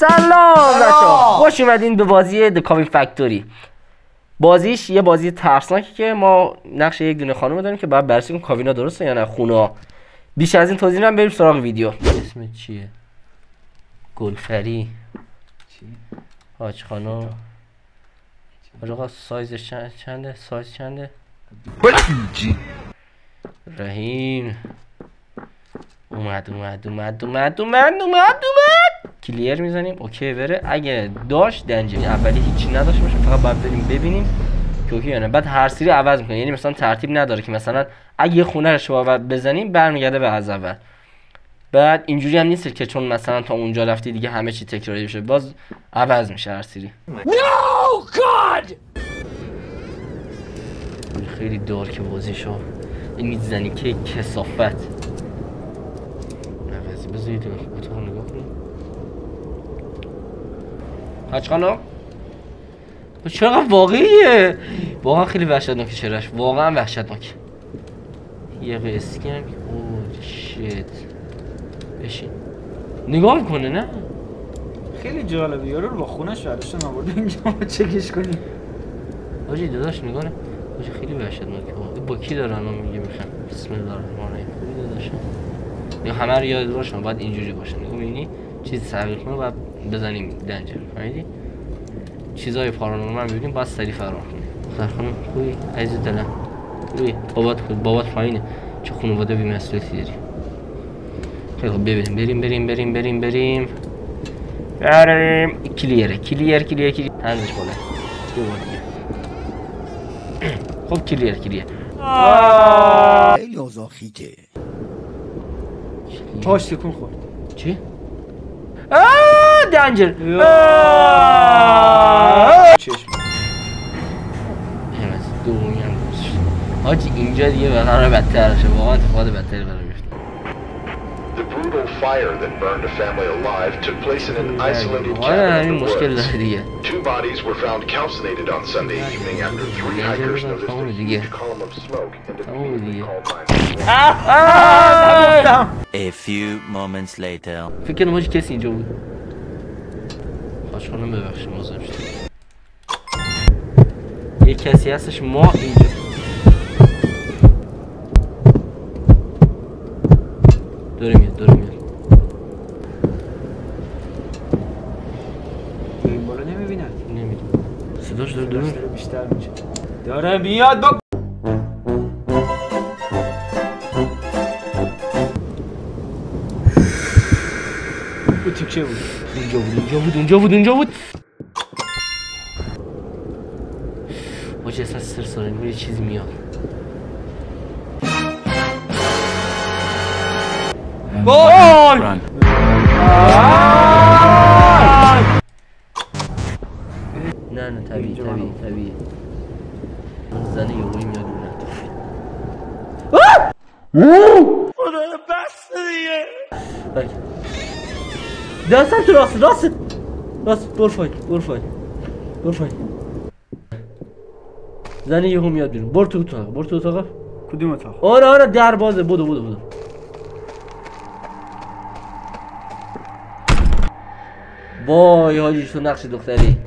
سلام بچه‌ها، خوش اومدین به بازی The Coffee Factory. بازیش یه بازی ترسناکی که ما نقش یک دونه خانم داریم که باید بررسی کنیم کاوینا درسته یا نه خونا. بیش از این توضیح نمیدم، بریم سراغ ویدیو. اسم چیه؟ گلفری چی؟ حاج خانم. آقا سایزش چنده؟ سایز چنده؟ رحیم اومد. کلیر میزنیم اوکی بره. اگه داشت دنجری اولی هیچی نداشت باشه فقط باید بریم ببینیم که اوکی یا نه. بعد هر سری عوض میکنه، یعنی مثلا ترتیب نداره که مثلا اگه یه خونه رو شما بزنیم برمیگرده به از اول. بعد اینجوری هم نیست که چون مثلا تا اونجا رفتی دیگه همه چی تکراری بشه، باز عوض میشه هر سری. No God! خیلی دارک بازیشو. این میزنی که کثافت. نوازی بذارید اتاق نگاه کنیم. حاج خانم چرا واقعیه؟ واقعا خیلی وحشتناکه چرش، واقعا وحشتناک. یه اسکن اوه شیت. بشین نگاه میکنه نه؟ خیلی جالبه، یارو رو با خونش برداشتن آورده اینجا ما چکش کنیم. حاجی داداش نگاه نه. حاجی خیلی وحشتناکه. با کی داره الان میگه میخوام بسم الله الرحمن الرحیم. خوبی داداشم. یا همه رو یاد باشم باید اینجوری باشه. نگاه می‌بینی چیز تغییر کنه بعد بزنیم دنجر. فهمیدی؟ چیزای پارانورمال می‌بینیم باید سریع فرار کنیم. دختر خانم خوبی؟ عزیز دلم. خوبی؟ بابات پایینه. چه خانواده بی‌مسئولیتی داری. خیلی خوب ببینیم بریم. کلیر. هندش بالا. خب کلیر. خیلی اوضاع خیته. پاش تکون خورد. چی؟ دنجر. چشم. همه دومی هم گذاشت. حاجی اینجا دیگه قراره بدتر شه، واقعا اتفاقات بدتری قراره بیفته. The brutal fire that burned a family alive took place in an isolated cabin in the woods. Two bodies were found calcinated on Sunday evening after three hikers noticed a huge column of smoke independently called 911. A few moments later. فکر کنم حاجی کسی اینجا بود. حاج خانم ببخشید معذرت می‌خوام. یه کسی هستش ما اینجا. داره میاد این بالا نمیبیند؟ نمیدونم صداش داره بیشتر میشه. داره میاد با او تیکه بود. اونجا بود. باشه اصلا سر ساره یه چیزی میاد. گل! نه طبیعی زنه یوهی میاد اون خدا بس دیگه. دستم تو راست برو فای زنه یهو میاد بیرون. برو تو اتاق. کدوم اتاق؟ آره در بازه. بودو وای حاجی تو نقش دختری.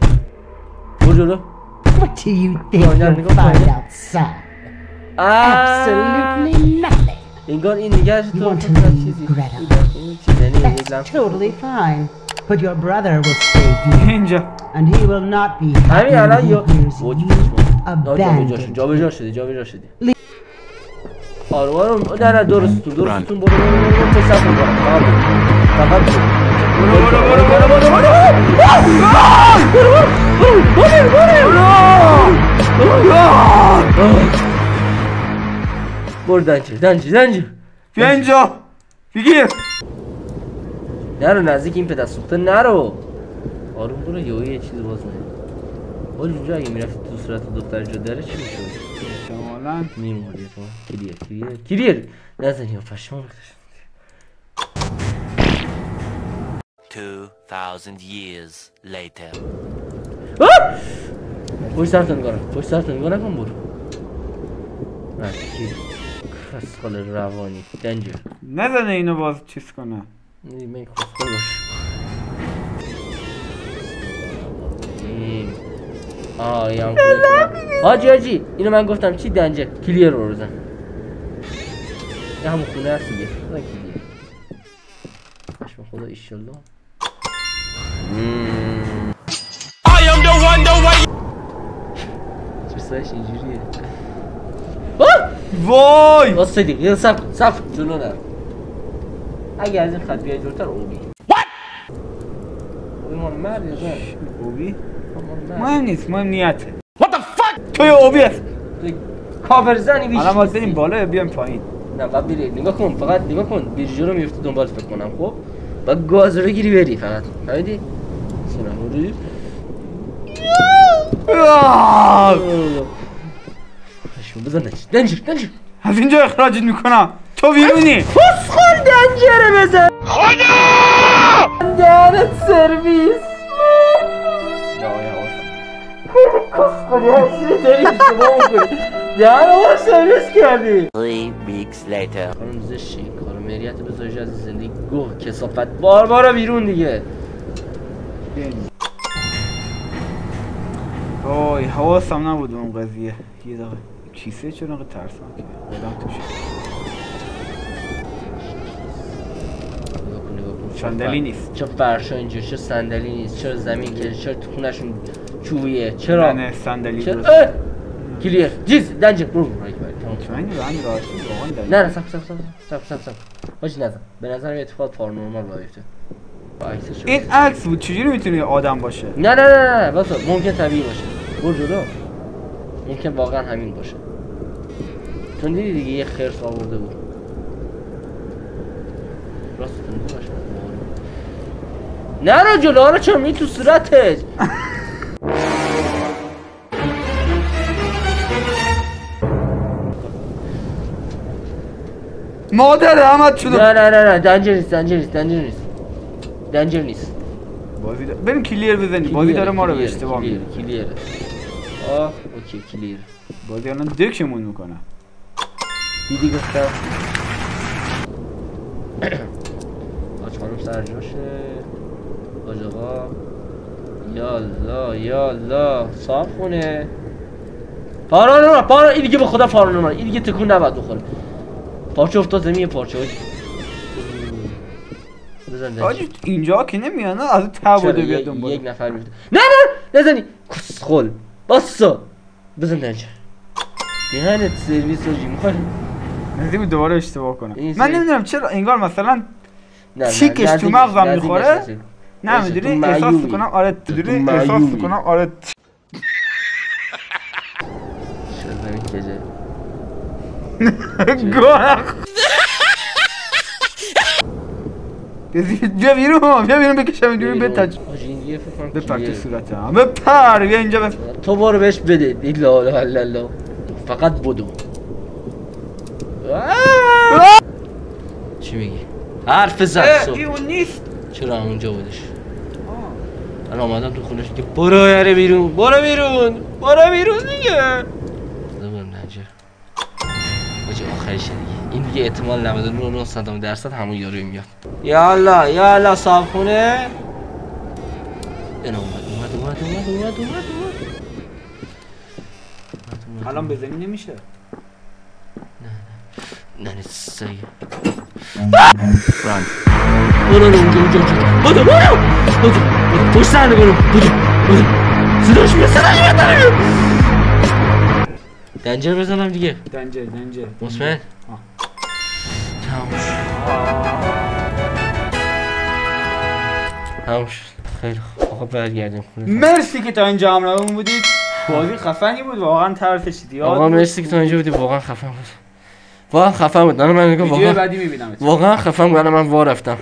برو جلو. What do you think you'll find outside? Absolutely nothing. انگار این نگهش You تو want to leave, Greta? That's totally fine. But your brother will save you. اینجا. And he will not be happy همین الان when he یا hears you abandoned. جابجا شدی. آره نه درستون برو پسر فقط برو دنجر بیا اینجا بگیر. نرو نزدیک این پدر سوخته نرو. آروم برو یه چیز باز نه. ولی اونجا اگه میرفتی تو صورت دختر جدره چی میشود؟ احتمالاً میموردی تو. کلیر نزنی یا پشمان بکشم. 2000 years later. پشت سرتون نگاه نکن برو. کسخال روانی دنجر نزنه اینو باز چیز کنه. من کسخال باش. یا حاجی اینو من گفتم چی دنجر کلیر رو بزن. همون خونه هست دیگه. بزن کلیر. خشم خدا ایشالله. چیزایش اینجوریه. وای واسه دیگه صف جلو نرو. اگه از این خط بیای جلوتر اوبی. ایمان مرد یا زن؟ اوبی؟ مهم نیست، مهم نیته. What the fuck؟ توی اوبی هست. کاور زنی بیش. الان باید بریم بالا یا بیایم پایین؟ نه باید بری نگاه کن، فقط نگاه کن بیرجو رو میفته دنبال فکر کنم. خب باید گاز رو بگیری بری فقط. فهمیدی؟ سلام روی بزن دنجر از اینجا اخراجت میکنم. تو بیرونی. پسخال دنجره بزن. خدا دهنت سرویس. کسخالی هرچی داری اشتباه میکنی. دهنمو سرویس کردی. 3 weeks later. خانم زشتی کارو مریت بذارش از زندگی گوه کسافت بارا بیرون دیگه. وای حواسم نبود اون قضیه. یه دقیقه کیسه چرا انقدر ترسناکه؟ بدم توش. صندلی نیست. چرا فرشا اینجا؟ چرا صندلی نیست؟ چرا زمین که؟ چرا تو خونه‌شون چوبیه؟ چرا؟ نه صندلی چرا؟ درست. کلیر جیز دنجر برو رایت برای تمام. من رنگ راشی واقعا نه صف باش نزن. به نظر اتفاق پارانورمال بیفته. این عکس بود. چجوری میتونه آدم باشه؟ نه واسه ممکن طبیعی باشه. برو جلو. ممکن واقعا همین باشه. چون دیدی دیگه یه خرس آورده بود. راست تونده باشه. نرو جلو رو چون می تو صورتت. مادر احمد شده. نه دنجر نیست. بازی داره. بریم کلیر بزنیم. بازی داره ما رو به اشتباه میره. کلیر. اوکی کلیر. بازی الان دکشمون میکنه. دیدی گفتم. آج خانم سر جاشه. آج آقا. یالا صاف خونه. پارانورمال این دیگه به خدا پارانورمال. این دیگه تکون نباید بخوره. پارچه افتاد زمین پارچه بزن. آجی اینجا که نمیاد نه از تعبوده بیاد دنبال. یک نفر میفته. نه نزنی کسخل باسا بزن دنجر. دهنت سرویس آجی میخوای نزدیم دوباره اشتباه کنم. من نمیدونم چرا انگار مثلا چیکش تو مغزم میخوره. نه میدونی احساس کنم آره میدونی احساس کنم آره زمین کجه گوه بیا بیرون بکشم اینجوری بتاج بپر تو صورتم بپر بیا اینجا تو برو بهش بده لا فقط بدو چی میگی؟ حرف زد اون نیست چرا همونجا بودش؟ من آمدم تو خونش که برو یاره بیرون برو بیرون دیگه زبان نجر باجه آخرش دیگه این دیگه احتمال 99.9% همون یاروی میاد یالا صاحب خونه این اومد الان بزنی نمیشه نه سایه برو اونجا بدو پشت سرده برو صداش میاد دنجر بزنم دیگه دنجر مطمئن؟ تموم شد خیلی خوب آقا برگردیم خونه مرسی که تا اینجا همراهمون بودید بازی خفنی بود واقعا طرفش زیاد آقا مرسی که تا اینجا بودید واقعا خفن بود من نگاه ویدیو بعدی میبینم واقعا خفن بود من وا رفتم